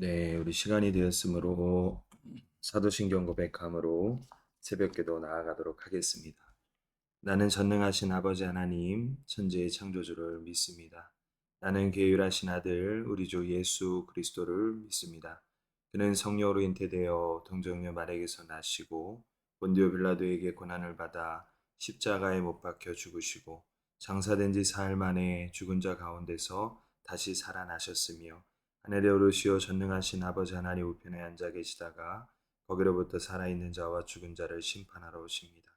네, 우리 시간이 되었으므로 사도신경 고백함으로 새벽기도 나아가도록 하겠습니다. 나는 전능하신 아버지 하나님, 천지의 창조주를 믿습니다. 나는 계율하신 아들, 우리 주 예수 그리스도를 믿습니다. 그는 성령으로 잉태되어 동정녀 마리아에게서 나시고 본디오 빌라도에게 고난을 받아 십자가에 못 박혀 죽으시고 장사된 지 사흘 만에 죽은 자 가운데서 다시 살아나셨으며 하늘에 오르시어 전능하신 아버지 하나님 우편에 앉아 계시다가 거기로부터 살아있는 자와 죽은 자를 심판하러 오십니다.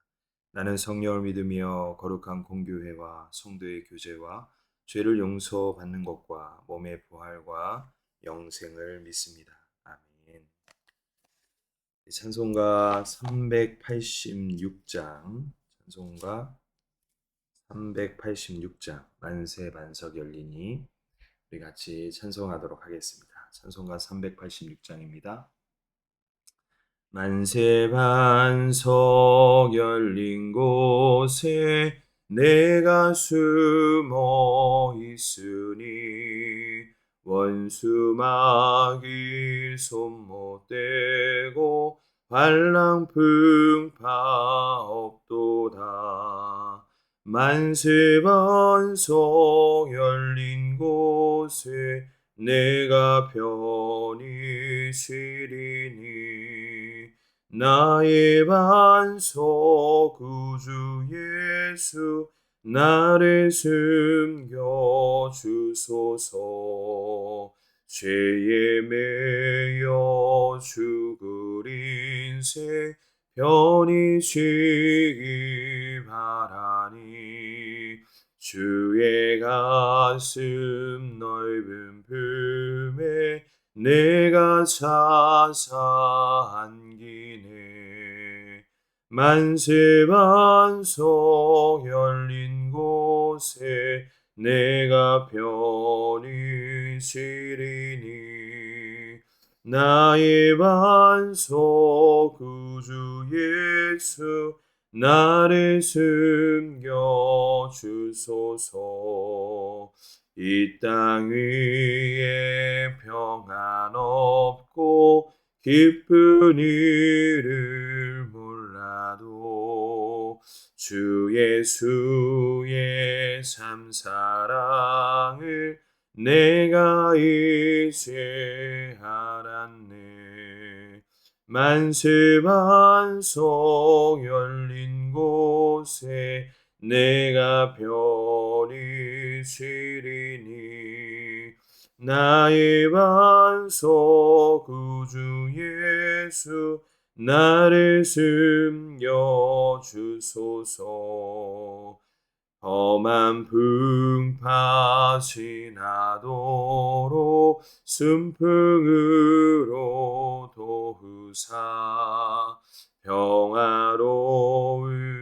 나는 성령을 믿으며 거룩한 공교회와 성도의 교제와 죄를 용서받는 것과 몸의 부활과 영생을 믿습니다. 아멘. 찬송가 386장, 찬송가 386장, 만세 반석 열리니 우리 같이 찬송하도록 하겠습니다. 찬송가 386장입니다. 만세 반석 열린 곳에 내가 숨어 있으니 원수 마귀 손 못 대고 반랑 풍파 없도다. 만세 반석 열린 곳에 내가 편히 쉬리니 나의 반석 구주 예수 나를 숨겨 주소서. 죄에 매여 죽을 인생 편히 쉬기 바라니 주의 가슴 넓은 품에 내가 사사 안기네. 만세 반석 열린 곳에 내가 편히 쉬리니 나의 반석 구주 예수 나를 숨겨 주소서. 이 땅 위에 평안 없고 기쁜 일을 몰라도 주 예수의 참 사랑을 내가 이제 알았네. 만세 반석 열린 곳에 내가 편히 쉬리니 나의 반석 구주 예수 나를 숨겨 주소서. 험한 풍파 지나도록 순풍으로 도우사 평화로운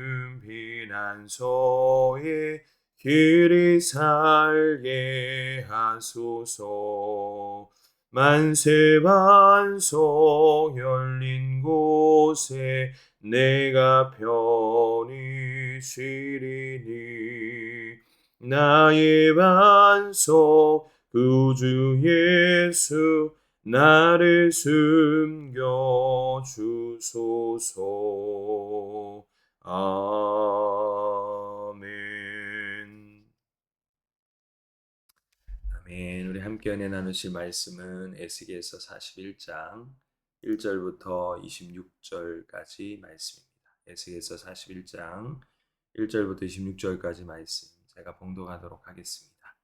避難所에 길이 살게 하소서. 만세 반석 열린 곳에 내가 편히 쉬리니 나의 반석 구주 예수 나를 숨겨 주소서. 아멘. 아멘. 우리 함께 은혜 나누실 말씀은 에스겔서 41장 1절부터 26절까지 말씀입니다. 에스겔서 41장 1절부터 26절까지 말씀 제가 봉독하도록 하겠습니다.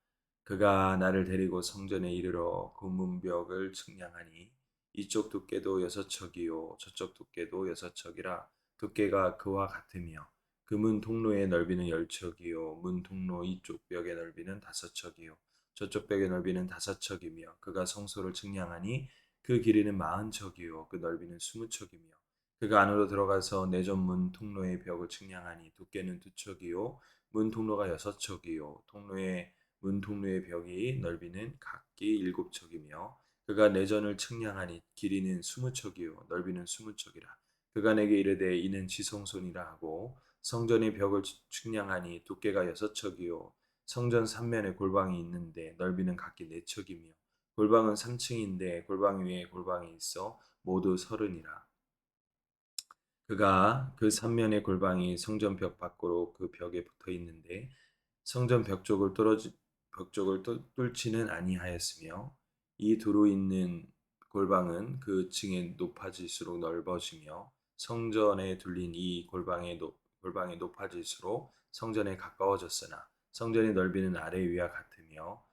그가 나를 데리고 성전에 이르러 그 문벽을 측량하니 이쪽 두께도 6척이요 저쪽 두께도 6척이라 두께가 그와 같으며 그 문 통로의 넓이는 10척이요 문 통로 이쪽 벽의 넓이는 5척이요 저쪽 벽의 넓이는 5척이며 그가 성소를 측량하니 그 길이는 40척이요 그 넓이는 20척이며 그가 안으로 들어가서 내전 문 통로의 벽을 측량하니 두께는 2척이요 문 통로가 6척이요 문 통로의 벽이 넓이는 각기 7척이며 그가 내전을 측량하니 길이는 20척이요 넓이는 20척이라. 그가 내게 이르되 이는 지성소니라 하고 성전의 벽을 측량하니 두께가 6척이요 성전 삼면에 골방이 있는데 넓이는 각기 4척이며 골방은 3층인데 골방 위에 골방이 있어 모두 30이라. 그가 그 3면의 골방이 성전 벽 밖으로 그 벽에 붙어 있는데 성전 벽 쪽을 뚫지는 아니하였으며 이 두루 있는 골방은 그 층에 높아질수록 넓어지며 성전에 둘린 이 골방이 높아질수록 성전에 가까워졌으나 성전의 넓이는 아래 위와 같으며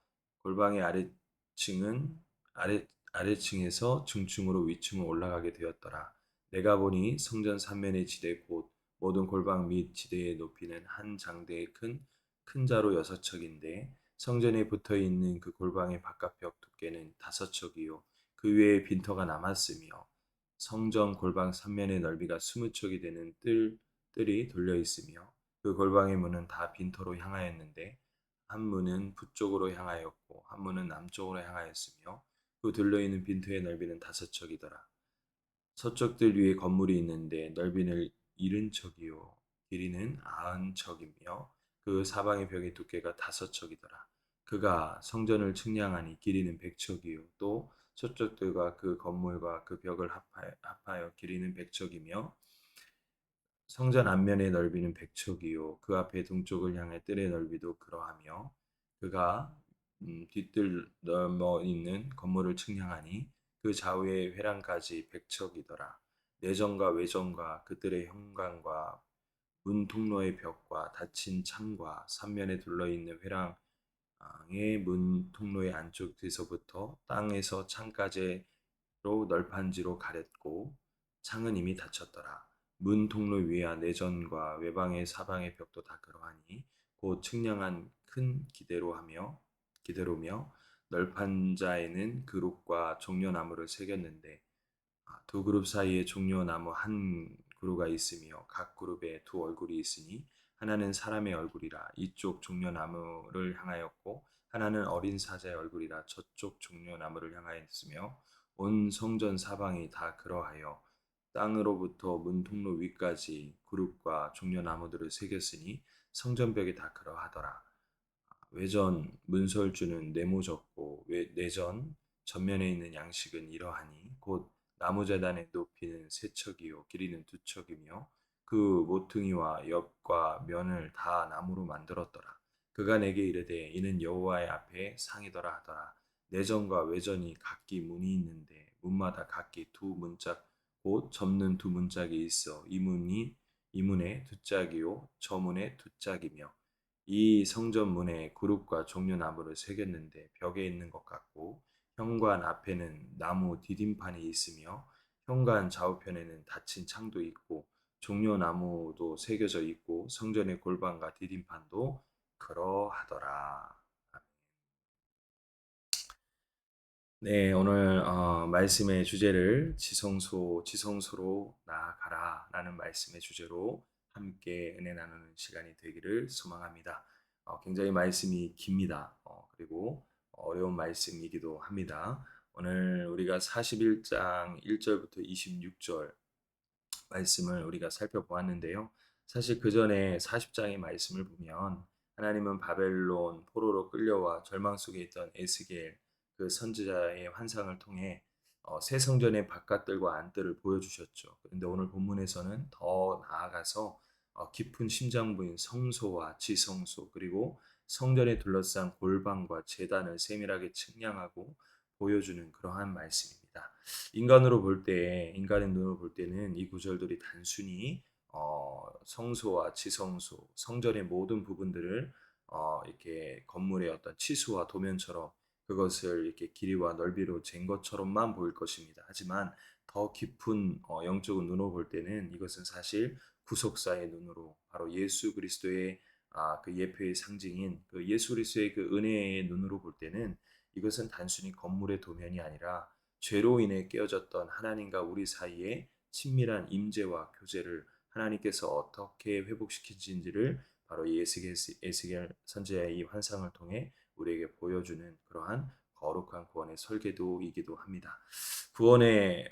골방의 아래층에서 중층으로 위층으로 올라가게 되었더라. 내가 보니 성전 삼면의 지대 곧 모든 골방 및 지대의 높이는 한 장대의 큰 자로 6척인데 성전에 붙어 있는 그 골방의 바깥벽 두께는 5척이요 그 위에 빈터가 남았으며 성전 골방 삼면의 넓이가 20척이 되는 뜰이 돌려 있으며 그 골방의 문은 다 빈터로 향하였는데 한 문은 북쪽으로 향하였고 한 문은 남쪽으로 향하였으며 그 둘러 있는 빈터의 넓이는 5척이더라. 서쪽들 위에 건물이 있는데 넓이는 70척이요 길이는 90척이며 그 사방의 벽의 두께가 5척이더라. 그가 성전을 측량하니 길이는 100척이요 또 서쪽들과 그 건물과 그 벽을 합하여 길이는 100척이며 성전 앞면의 넓이는 100척이요 그 앞에 동쪽을 향해 뜰의 넓이도 그러하며 그가 뒤뜰 넘어 있는 건물을 측량하니 그 좌우의 회랑까지 100척이더라. 내전과 외전과 그들의 현관과 문 통로의 벽과 닫힌 창과 삼면에 둘러 있는 회랑의 문 통로의 안쪽에서부터 땅에서 창까지로 널판지로 가렸고 창은 이미 닫혔더라. 문 통로 위와 내전과 외방의 사방의 벽도 다 그러하니 곧 측량한 큰 기대로며 널판자에는 그룹과 종려나무를 새겼는데 두 그룹 사이에 종려나무 한 그루가 있으며 각 그룹에 두 얼굴이 있으니 하나는 사람의 얼굴이라 이쪽 종려나무를 향하였고 하나는 어린 사자의 얼굴이라 저쪽 종려나무를 향하였으며 온 성전 사방이 다 그러하여 땅으로부터 문통로 위까지 그룹과 종려나무들을 새겼으니 성전벽이 다 그러하더라. 외전 문설주는 네모졌고 내전 전면에 있는 양식은 이러하니 곧 나무재단의 높이는 3척이요 길이는 2척이며 그 모퉁이와 옆과 면을 다 나무로 만들었더라. 그가 내게 이르되 이는 여호와의 앞에 상이더라 하더라. 내전과 외전이 각기 문이 있는데 문마다 각기 두 문짝 곧 접는 두 문짝이 있어 이 문에 두 짝이요 저 문에 두 짝이며 이 성전 문에 그룹과 종려나무를 새겼는데 벽에 있는 것 같고 현관 앞에는 나무 디딤판이 있으며 현관 좌우편에는 닫힌 창도 있고 종려나무도 새겨져 있고 성전의 골방과 디딤판도 그러하더라. 네, 오늘 말씀의 주제를 지성소로 나아가라라는 말씀의 주제로 함께 은혜 나누는 시간이 되기를 소망합니다. 굉장히 말씀이 깁니다. 그리고 어려운 말씀이기도 합니다. 오늘 우리가 41장 1절부터 26절 말씀을 우리가 살펴보았는데요. 사실 그 전에 40장의 말씀을 보면 하나님은 바벨론 포로로 끌려와 절망 속에 있던 에스겔 그 선지자의 환상을 통해 새 성전의 바깥들과 안뜰을 보여주셨죠. 그런데 오늘 본문에서는 더 나아가서 깊은 심장부인 성소와 지성소 그리고 성전에 둘러싼 골방과 제단을 세밀하게 측량하고 보여주는 그러한 말씀입니다. 인간의 눈으로 볼 때는 이 구절들이 단순히 성소와 지성소, 성전의 모든 부분들을 이렇게 건물의 어떤 치수와 도면처럼 그것을 이렇게 길이와 넓이로 잰 것처럼만 보일 것입니다. 하지만 더 깊은 영적 눈으로 볼 때는 이것은 사실 구속사의 눈으로 바로 예수 그리스도의 그 예표의 상징인 그 예수 그리스도의 그 은혜의 눈으로 볼 때는 이것은 단순히 건물의 도면이 아니라 죄로 인해 깨어졌던 하나님과 우리 사이의 친밀한 임재와 교제를 하나님께서 어떻게 회복시키신지를 바로 에스겔 선지자의 이 환상을 통해 우리에게 보여주는 그러한 거룩한 구원의 설계도이기도 합니다. 구원의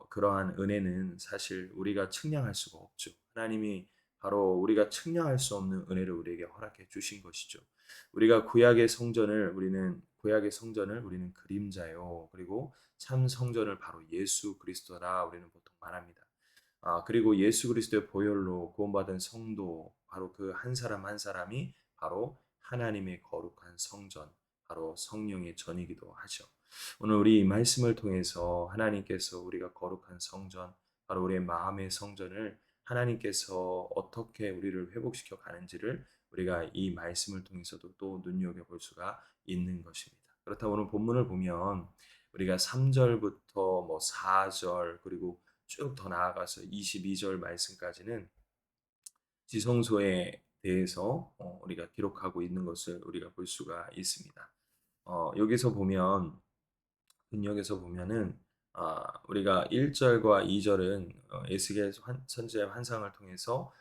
그러한 은혜는 사실 우리가 측량할 수가 없죠. 하나님이 바로 우리가 측량할 수 없는 은혜를 우리에게 허락해 주신 것이죠. 우리가 구약의 성전을 우리는 구약의 성전을 우리는 그림자요. 그리고 참 성전을 바로 예수 그리스도라 우리는 보통 말합니다. 그리고 예수 그리스도의 보혈로 구원받은 성도 바로 그 한 사람 한 사람이 바로 하나님의 거룩한 성전, 바로 성령의 전이기도 하죠. 오늘 우리 이 말씀을 통해서 하나님께서 우리가 거룩한 성전, 바로 우리의 마음의 성전을 하나님께서 어떻게 우리를 회복시켜 가는지를 우리가 이 말씀을 통해서도 또 눈여겨볼 수가 있는 것입니다. 그렇다면 오늘 본문을 보면 우리가 3절부터 뭐 4절 그리고 쭉 더 나아가서 22절 말씀까지는 지성소에 대해서 우리가 기록하고 있는 것을 우리가 볼 수가 있습니다. 여기서 보면 능력에서 보면은 우리가 1절과 2절은 에스겔 선지자의 환상을 통해서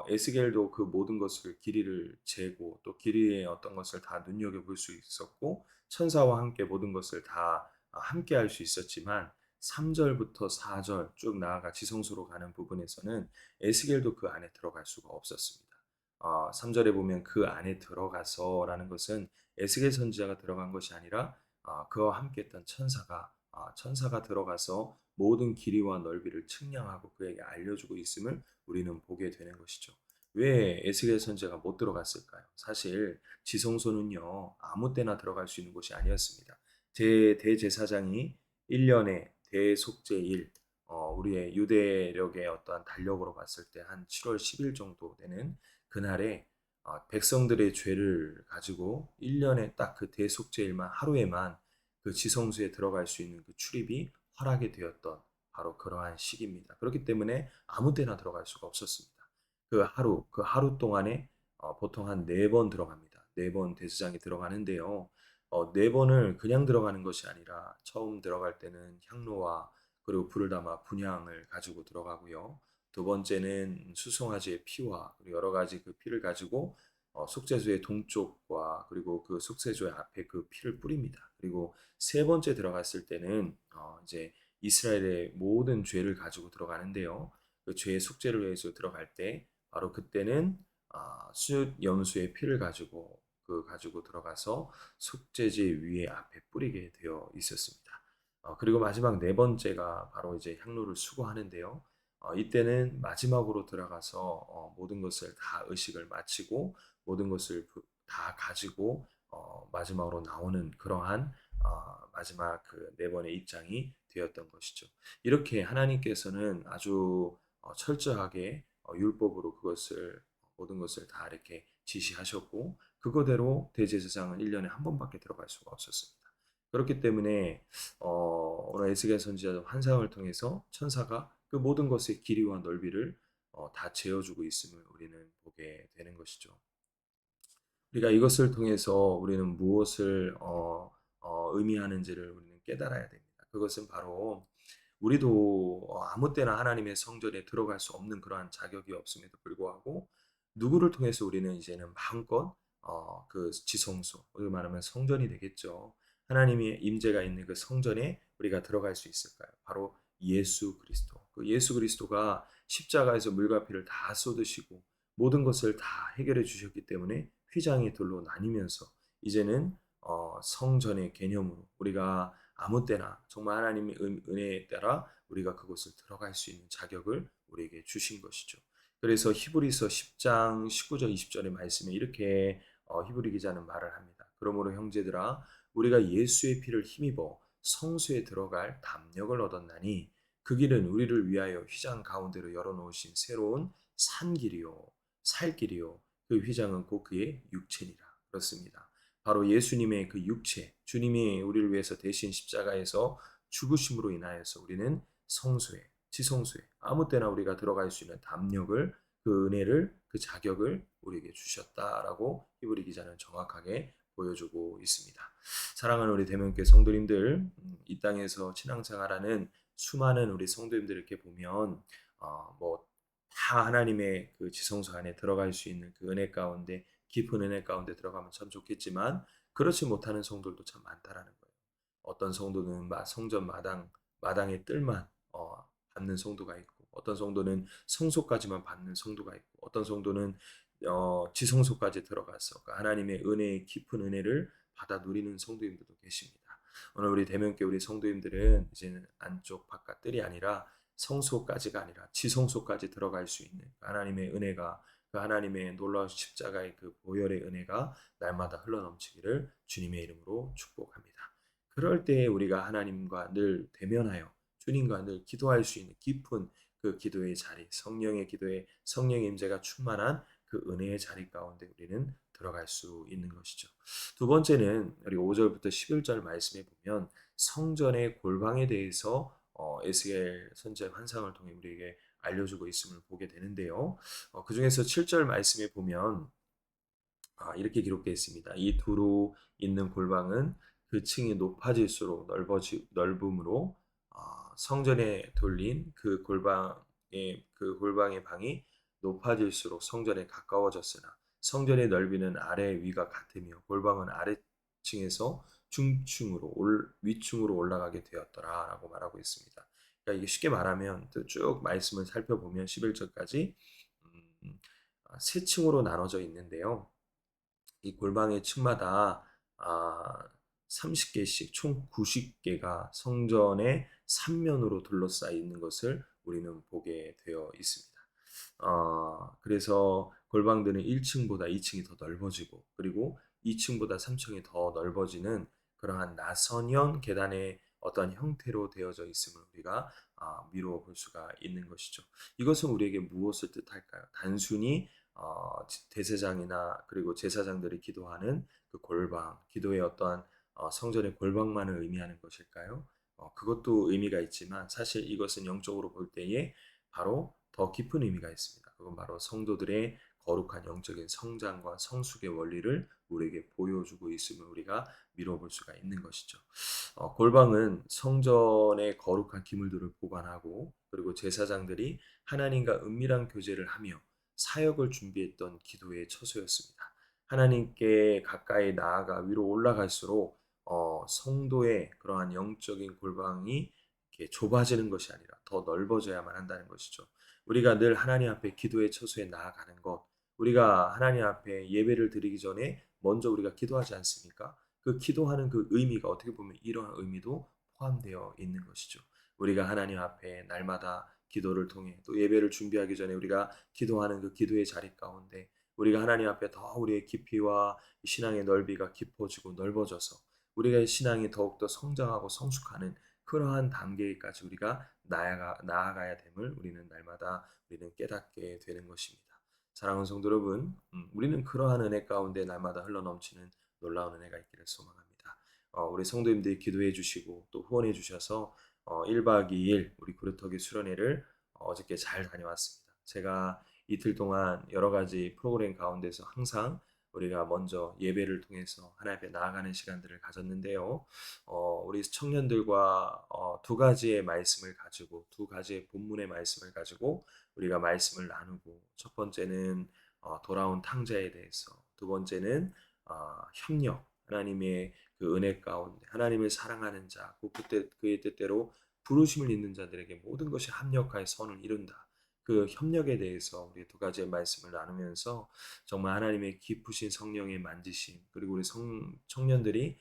에스겔도 그 모든 것을 길이를 재고 또 길이의 어떤 것을 다 눈여겨볼 수 있었고 천사와 함께 모든 것을 다 함께 할 수 있었지만 3절부터 4절 쭉 나아가 지성소로 가는 부분에서는 에스겔도 그 안에 들어갈 수가 없었습니다. 3절에 보면 그 안에 들어가서라는 것은 에스겔 선지자가 들어간 것이 아니라 그와 함께했던 천사가 들어가서 모든 길이와 넓이를 측량하고 그에게 알려주고 있음을 우리는 보게 되는 것이죠. 왜 에스겔 선지자가 못 들어갔을까요? 사실 지성소는요 아무 때나 들어갈 수 있는 곳이 아니었습니다. 제 대제사장이 1년에 대속죄일 우리의 유대력의 어떠한 달력으로 봤을 때 한 7월 10일 정도 되는 그날에 백성들의 죄를 가지고 1년에 딱 그 대속죄일만 하루에만 그 지성소에 들어갈 수 있는 그 출입이 허락이 되었던 바로 그러한 시기입니다. 그렇기 때문에 아무 때나 들어갈 수가 없었습니다. 그 하루 동안에 보통 한 4번 들어갑니다. 4번 대제사장이 들어가는데요. 4번을 그냥 들어가는 것이 아니라 처음 들어갈 때는 향로와 그리고 불을 담아 분향을 가지고 들어가고요. 두 번째는 수송아지의 피와 그리고 여러 가지 그 피를 가지고 속죄소의 동쪽과 그리고 그 속죄소의 앞에 그 피를 뿌립니다. 그리고 세 번째 들어갔을 때는 이제 이스라엘의 모든 죄를 가지고 들어가는데요. 그 죄의 속죄를 위해서 들어갈 때 바로 그때는 숫 염소의 피를 가지고 들어가서 속죄제 위에 앞에 뿌리게 되어 있었습니다. 그리고 마지막 네 번째가 바로 이제 향로를 수거하는데요. 이때는 마지막으로 들어가서 모든 것을 다 의식을 마치고 모든 것을 다 가지고 마지막으로 나오는 그러한 마지막 그 네 번의 입장이 되었던 것이죠. 이렇게 하나님께서는 아주 철저하게 율법으로 그것을 모든 것을 다 이렇게 지시하셨고 그거대로 대제사장은 1년에 한 번밖에 들어갈 수가 없었습니다. 그렇기 때문에 오늘 에스겔 선지자 환상을 통해서 천사가 그 모든 것의 길이와 넓이를 다 재어주고 있음을 우리는 보게 되는 것이죠. 우리가 이것을 통해서 우리는 무엇을 의미하는지를 우리는 깨달아야 됩니다. 그것은 바로 우리도 아무 때나 하나님의 성전에 들어갈 수 없는 그러한 자격이 없음에도 불구하고 누구를 통해서 우리는 이제는 마음껏 그 지성소, 우리 말하면 성전이 되겠죠. 하나님의 임재가 있는 그 성전에 우리가 들어갈 수 있을까요? 바로 예수 그리스도. 그 예수 그리스도가 십자가에서 물과 피를 다 쏟으시고 모든 것을 다 해결해 주셨기 때문에 휘장이 둘로 나뉘면서 이제는 성전의 개념으로 우리가 아무 때나 정말 하나님의 은혜에 따라 우리가 그곳을 들어갈 수 있는 자격을 우리에게 주신 것이죠. 그래서 히브리서 10장 19절 20절의 말씀에 이렇게 히브리 기자는 말을 합니다. 그러므로 형제들아 우리가 예수의 피를 힘입어 성소에 들어갈 담력을 얻었나니 그 길은 우리를 위하여 휘장 가운데로 열어놓으신 새로운 산 길이요 살 길이요 그 휘장은 곧 그의 육체니라. 그렇습니다. 바로 예수님의 그 육체, 주님이 우리를 위해서 대신 십자가에서 죽으심으로 인하여서 우리는 성소에, 지성소에 아무 때나 우리가 들어갈 수 있는 담력을 그 은혜를 그 자격을 우리에게 주셨다라고 히브리 기자는 정확하게 보여주고 있습니다. 사랑하는 우리 대명교회 성도님들, 이 땅에서 신앙생활하는 수많은 우리 성도님들 이렇게 보면 뭐 다 하나님의 그 지성소 안에 들어갈 수 있는 그 은혜 가운데 깊은 은혜 가운데 들어가면 참 좋겠지만 그렇지 못하는 성도들도 참 많다라는 거예요. 어떤 성도는 성전 마당의 뜰만 받는 성도가 있고 어떤 성도는 성소까지만 받는 성도가 있고 어떤 성도는 지성소까지 들어가서 그 하나님의 은혜의 깊은 은혜를 받아 누리는 성도님들도 계십니다. 오늘 우리 대면교 우리 성도님들은 이제는 안쪽 바깥 뜰이 아니라 성소까지가 아니라 지성소까지 들어갈 수 있는 그 하나님의 은혜가, 그 하나님의 놀라운 십자가의 그 보혈의 은혜가 날마다 흘러넘치기를 주님의 이름으로 축복합니다. 그럴 때에 우리가 하나님과 늘 대면하여 주님과 늘 기도할 수 있는 깊은 그 기도의 자리, 성령의 기도에 성령의 임재가 충만한 그 은혜의 자리 가운데 우리는 들어갈 수 있는 것이죠. 두 번째는 우리 5절부터 11절 말씀에 보면 성전의 골방에 대해서 에스겔 선지자 환상을 통해 우리에게 알려주고 있음을 보게 되는데요. 그 중에서 7절 말씀에 보면 이렇게 기록되어 있습니다. 이 두루 있는 골방은 그 층이 높아질수록 넓음으로 성전에 돌린 그 골방의 방이 높아질수록 성전에 가까워졌으나 성전의 넓이는 아래 위가 같으며 골방은 아래층에서 중층으로 위층으로 올라가게 되었더라라고 말하고 있습니다. 그러니까 이게 쉽게 말하면 쭉 말씀을 살펴보면 11절까지 세 층으로 나눠져 있는데요. 이 골방의 층마다 30개씩 총 90개가 성전의 3면으로 둘러싸여 있는 것을 우리는 보게 되어 있습니다. 그래서 골방들은 1층보다 2층이 더 넓어지고 그리고 2층보다 3층이 더 넓어지는 그러한 나선형 계단의 어떤 형태로 되어져 있음을 우리가 미루어 볼 수가 있는 것이죠. 이것은 우리에게 무엇을 뜻할까요? 단순히 대제장이나 그리고 제사장들이 기도하는 그 골방, 기도의 어떠한 성전의 골방만을 의미하는 것일까요? 그것도 의미가 있지만 사실 이것은 영적으로 볼 때에 바로 더 깊은 의미가 있습니다. 그건 바로 성도들의 거룩한 영적인 성장과 성숙의 원리를 우리에게 보여주고 있음을 우리가 미뤄볼 수가 있는 것이죠. 골방은 성전의 거룩한 기물들을 보관하고 그리고 제사장들이 하나님과 은밀한 교제를 하며 사역을 준비했던 기도의 처소였습니다. 하나님께 가까이 나아가 위로 올라갈수록 성도의 그러한 영적인 골방이 이렇게 좁아지는 것이 아니라 더 넓어져야만 한다는 것이죠. 우리가 늘 하나님 앞에 기도의 처소에 나아가는 것, 우리가 하나님 앞에 예배를 드리기 전에 먼저 우리가 기도하지 않습니까? 그 기도하는 그 의미가 어떻게 보면 이러한 의미도 포함되어 있는 것이죠. 우리가 하나님 앞에 날마다 기도를 통해 또 예배를 준비하기 전에 우리가 기도하는 그 기도의 자리 가운데 우리가 하나님 앞에 더 우리의 깊이와 신앙의 넓이가 깊어지고 넓어져서 우리가 신앙이 더욱더 성장하고 성숙하는 그러한 단계까지 우리가 나아가야 됨을 우리는 날마다 우리는 깨닫게 되는 것입니다. 사랑하는 성도 여러분, 우리는 그러한 은혜 가운데 날마다 흘러넘치는 놀라운 은혜가 있기를 소망합니다. 우리 성도님들이 기도해 주시고 또 후원해 주셔서 1박 2일 우리 구루터기 수련회를 어저께 잘 다녀왔습니다. 제가 이틀 동안 여러 가지 프로그램 가운데서 항상 우리가 먼저 예배를 통해서 하나님 앞에 나아가는 시간들을 가졌는데요. 우리 청년들과 두 가지의 말씀을 가지고 두 가지의 본문의 말씀을 가지고 우리가 말씀을 나누고 첫 번째는 돌아온 탕자에 대해서 두 번째는 협력 하나님의 그 은혜 가운데 하나님을 사랑하는 자, 그때 그의 뜻대로 부르심을 있는 자들에게 모든 것이 합력하여 선을 이룬다. 그 협력에 대해서 우리 두 가지의 말씀을 나누면서 정말 하나님의 깊으신 성령의 만지심 그리고 우리 청년들이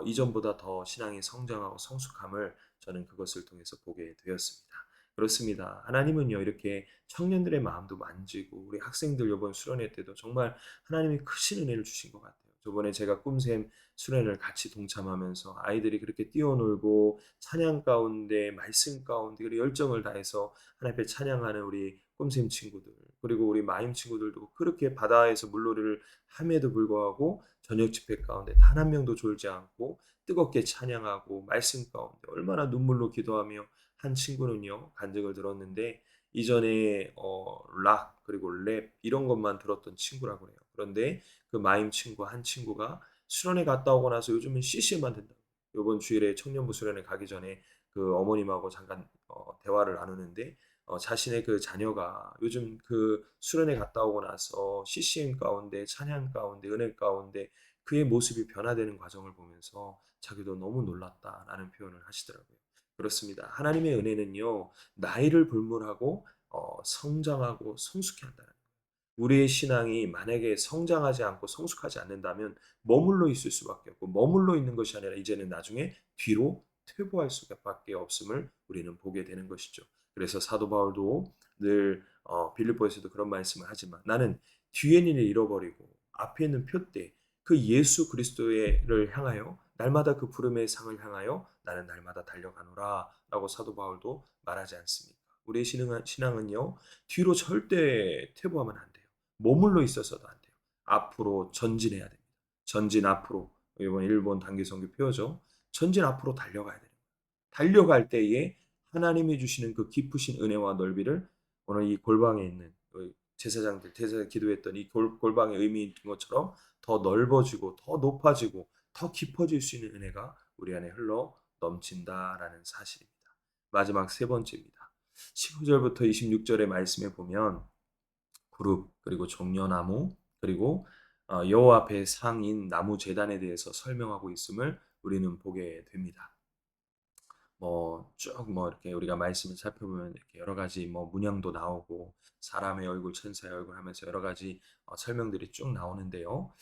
이전보다 더 신앙이 성장하고 성숙함을 저는 그것을 통해서 보게 되었습니다. 그렇습니다. 하나님은요 이렇게 청년들의 마음도 만지고 우리 학생들 이번 수련회 때도 정말 하나님이 크신 은혜를 주신 것 같아요. 저번에 제가 꿈샘 수련을 같이 동참하면서 아이들이 그렇게 뛰어놀고 찬양 가운데 말씀 가운데 그리고 열정을 다해서 하나님 앞에 찬양하는 우리 꿈샘 친구들 그리고 우리 마임 친구들도 그렇게 바다에서 물놀이를 함에도 불구하고 저녁 집회 가운데 단 한 명도 졸지 않고 뜨겁게 찬양하고 말씀 가운데 얼마나 눈물로 기도하며 한 친구는요 간증을 들었는데 이전에 락 그리고 랩 이런 것만 들었던 친구라고 해요. 그런데 그 마임 친구 한 친구가 수련회 갔다 오고 나서 요즘은 CC만 된다. 이번 주일에 청년부 수련회 가기 전에 그 어머님하고 잠깐 대화를 나누는데 자신의 그 자녀가 요즘 그 수련회 갔다 오고 나서 CCM 가운데 찬양 가운데 은혜 가운데 그의 모습이 변화되는 과정을 보면서 자기도 너무 놀랐다라는 표현을 하시더라고요. 그렇습니다. 하나님의 은혜는요 나이를 불문하고 성장하고 성숙해 한다는 거예요. 우리의 신앙이 만약에 성장하지 않고 성숙하지 않는다면 머물러 있을 수밖에 없고, 머물러 있는 것이 아니라 이제는 나중에 뒤로 퇴보할 수밖에 없음을 우리는 보게 되는 것이죠. 그래서 사도 바울도 늘 빌립보에서도 그런 말씀을 하지만, 나는 뒤에 있는 일을 잃어버리고 앞에 있는 표대 그 예수 그리스도를 향하여 날마다 그 부름의 상을 향하여 나는 날마다 달려가노라 라고 사도 바울도 말하지 않습니까? 우리의 신앙은요, 뒤로 절대 퇴보하면 안 돼요. 머물러 있어서도 안 돼요. 앞으로 전진해야 됩니다. 전진 앞으로. 이번 일본 단기 선교 표어죠. 전진 앞으로 달려가야 돼요. 달려갈 때에 하나님이 주시는 그 깊으신 은혜와 넓이를 오늘 이 골방에 있는 제사장들, 제사 기도했던 이 골방의 의미인 것처럼 더 넓어지고 더 높아지고 더 깊어질 수 있는 은혜가 우리 안에 흘러 넘친다라는 사실입니다. 마지막 세 번째입니다. 15절부터 26절의 말씀에 보면 그룹, 그리고 종려나무, 그리고 여호와 앞에 상인 나무 제단에 대해서 설명하고 있음을 우리는 보게 됩니다. 쭉 이렇게 우리가 말씀을 살펴보면 이렇게 여러 가지 문양도 나오고 사람의 얼굴, 천사의 얼굴 하면서 여러 가지 설명들이 쭉 나오는데요.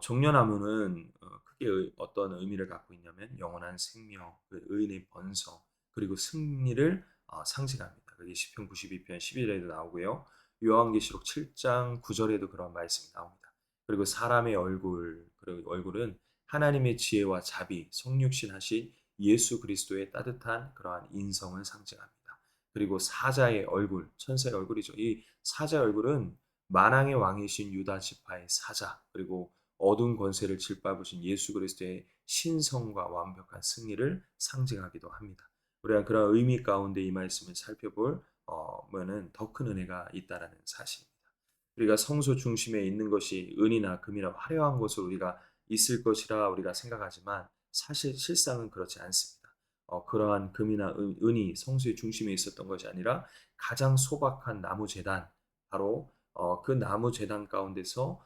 종려나무는 크게 어떤 의미를 갖고 있냐면 영원한 생명, 그 의인의 번성, 그리고 승리를 상징합니다. 그게 시편 92편 11절에도 나오고요. 요한계시록 7장 9절에도 그런 말씀이 나옵니다. 그리고 사람의 얼굴, 그리고 얼굴은 하나님의 지혜와 자비, 성육신 하신 예수 그리스도의 따뜻한 그러한 인성을 상징합니다. 그리고 사자의 얼굴, 천사의 얼굴이죠. 이 사자의 얼굴은 만왕의 왕이신 유다 지파의 사자, 그리고 어두운 권세를 짓밟으신 예수 그리스도의 신성과 완벽한 승리를 상징하기도 합니다. 우리가 그런 의미 가운데 이 말씀을 살펴볼 면은 더 큰 은혜가 있다라는 사실입니다. 우리가 성소 중심에 있는 것이 은이나 금이나 화려한 것으로 우리가 있을 것이라 우리가 생각하지만 사실 실상은 그렇지 않습니다. 그러한 금이나 은이 성소의 중심에 있었던 것이 아니라 가장 소박한 나무 제단, 바로 그 나무 제단 가운데서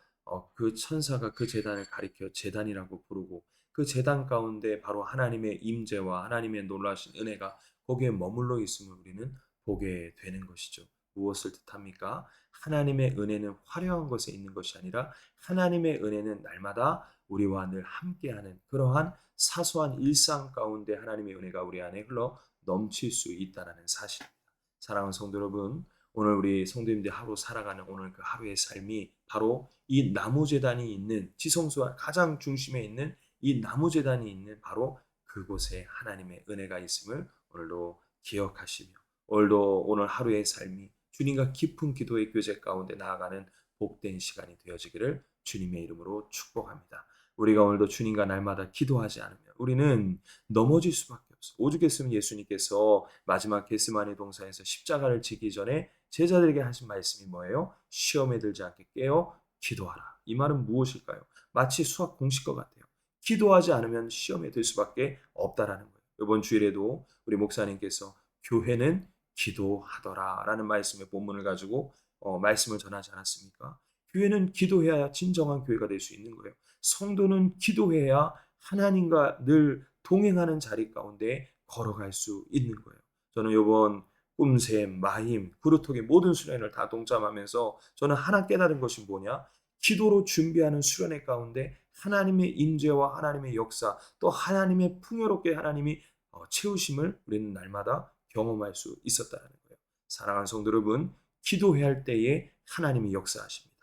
그 천사가 그 제단을 가리켜 제단이라고 부르고, 그 제단 가운데 바로 하나님의 임재와 하나님의 놀라신 은혜가 거기에 머물러 있음을 우리는 보게 되는 것이죠. 무엇을 뜻합니까? 하나님의 은혜는 화려한 것에 있는 것이 아니라 하나님의 은혜는 날마다 우리와 늘 함께하는 그러한 사소한 일상 가운데 하나님의 은혜가 우리 안에 흘러 넘칠 수 있다는 사실입니다. 사랑하는 성도 여러분, 오늘 우리 성도님들이 하루 살아가는 오늘 그 하루의 삶이 바로 이 나무제단이 있는, 지성소와 가장 중심에 있는 이 나무제단이 있는 바로 그곳에 하나님의 은혜가 있음을 오늘도 기억하시며, 오늘 하루의 삶이 주님과 깊은 기도의 교제 가운데 나아가는 복된 시간이 되어지기를 주님의 이름으로 축복합니다. 우리가 오늘도 주님과 날마다 기도하지 않으면 우리는 넘어질 수밖에 없어요. 오죽했으면 예수님께서 마지막 겟세마네 동산에서 십자가를 지기 전에 제자들에게 하신 말씀이 뭐예요? 시험에 들지 않게 깨어 기도하라. 이 말은 무엇일까요? 마치 수학 공식과 같아요. 기도하지 않으면 시험에 들 수밖에 없다라는 거예요. 이번 주일에도 우리 목사님께서 교회는 기도하더라라는 말씀의 본문을 가지고 말씀을 전하지 않았습니까? 교회는 기도해야 진정한 교회가 될 수 있는 거예요. 성도는 기도해야 하나님과 늘 동행하는 자리 가운데 걸어갈 수 있는 거예요. 저는 이번 꿈샘, 마임, 구루톡의 모든 수련을 다 동참하면서 저는 하나 깨달은 것이 뭐냐? 기도로 준비하는 수련회 가운데 하나님의 임재와 하나님의 역사, 또 하나님의 풍요롭게 하나님이 채우심을 우리는 날마다 경험할 수 있었다는 거예요. 사랑하는 성도 여러분, 기도해야 할 때에 하나님이 역사하십니다.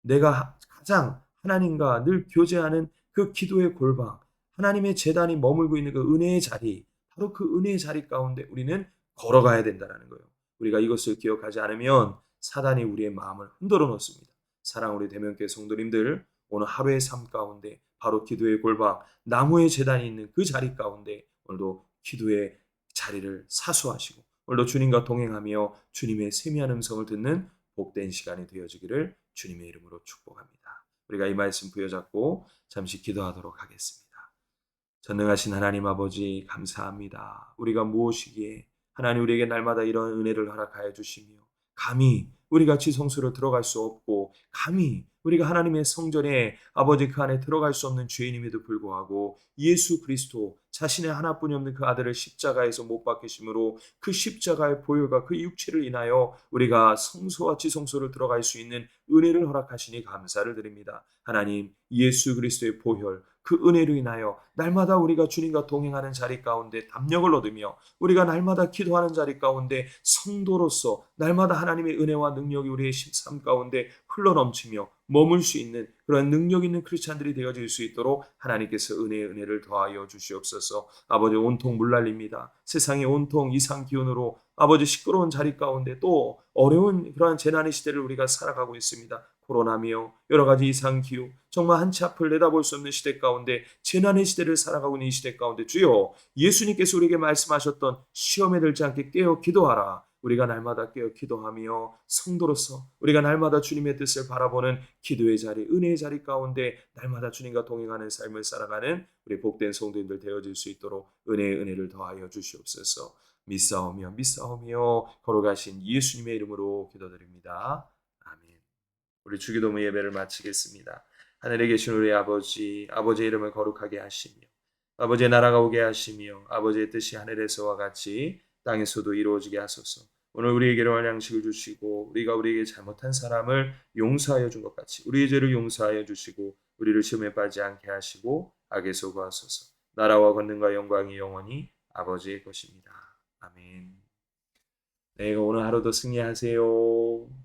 내가 가장 하나님과 늘 교제하는 그 기도의 골방, 하나님의 제단이 머물고 있는 그 은혜의 자리, 바로 그 은혜의 자리 가운데 우리는 걸어가야 된다는 거예요. 우리가 이것을 기억하지 않으면 사단이 우리의 마음을 흔들어 놓습니다. 사랑 우리 대면교회 성도님들, 오늘 하루의 삶 가운데 바로 기도의 골방, 나무의 제단이 있는 그 자리 가운데 오늘도 기도의 자리를 사수하시고 오늘도 주님과 동행하며 주님의 세미한 음성을 듣는 복된 시간이 되어지기를 주님의 이름으로 축복합니다. 우리가 이 말씀 부여잡고 잠시 기도하도록 하겠습니다. 전능하신 하나님 아버지 감사합니다. 우리가 무엇이기에 하나님 우리에게 날마다 이런 은혜를 허락하여 주시며 감히 우리가 지성소로 들어갈 수 없고 감히 우리가 하나님의 성전에 아버지 그 안에 들어갈 수 없는 죄인임에도 불구하고 예수 그리스도 자신의 하나뿐이 없는 그 아들을 십자가에서 못 박히심으로 그 십자가의 보혈과 그 육체를 인하여 우리가 성소와 지성소를 들어갈 수 있는 은혜를 허락하시니 감사를 드립니다. 하나님, 예수 그리스도의 보혈, 그 은혜로 인하여 날마다 우리가 주님과 동행하는 자리 가운데 담력을 얻으며 우리가 날마다 기도하는 자리 가운데 성도로서 날마다 하나님의 은혜와 능력이 우리의 삶 가운데 흘러넘치며 머물 수 있는 그런 능력 있는 크리스찬들이 되어질 수 있도록 하나님께서 은혜를 더하여 주시옵소서. 아버지, 온통 물난립니다. 세상이 온통 이상 기온으로 아버지 시끄러운 자리 가운데 또 어려운 그러한 재난의 시대를 우리가 살아가고 있습니다. 코로나며 여러 가지 이상 기후, 정말 한치 앞을 내다볼 수 없는 시대 가운데 재난의 시대를 살아가고 있는 이 시대 가운데 주여, 예수님께서 우리에게 말씀하셨던 시험에 들지 않게 깨어 기도하라. 우리가 날마다 깨어 기도하며 성도로서 우리가 날마다 주님의 뜻을 바라보는 기도의 자리, 은혜의 자리 가운데 날마다 주님과 동행하는 삶을 살아가는 우리 복된 성도님들 되어질 수 있도록 은혜를 더하여 주시옵소서. 믿사오며 걸어가신 예수님의 이름으로 기도드립니다. 아멘. 우리 주기도문 예배를 마치겠습니다. 하늘에 계신 우리 아버지, 아버지의 이름을 거룩하게 하시며 아버지의 나라가 오게 하시며 아버지의 뜻이 하늘에서와 같이 땅에서도 이루어지게 하소서. 오늘 우리에게 일용할 양식을 주시고 우리가 우리에게 잘못한 사람을 용서하여 준 것 같이 우리의 죄를 용서하여 주시고 우리를 시험에 빠지지 않게 하시고 악에서 구하소서. 나라와 권능과 영광이 영원히 아버지의 것입니다. 아멘. 네, 오늘 하루도 승리하세요.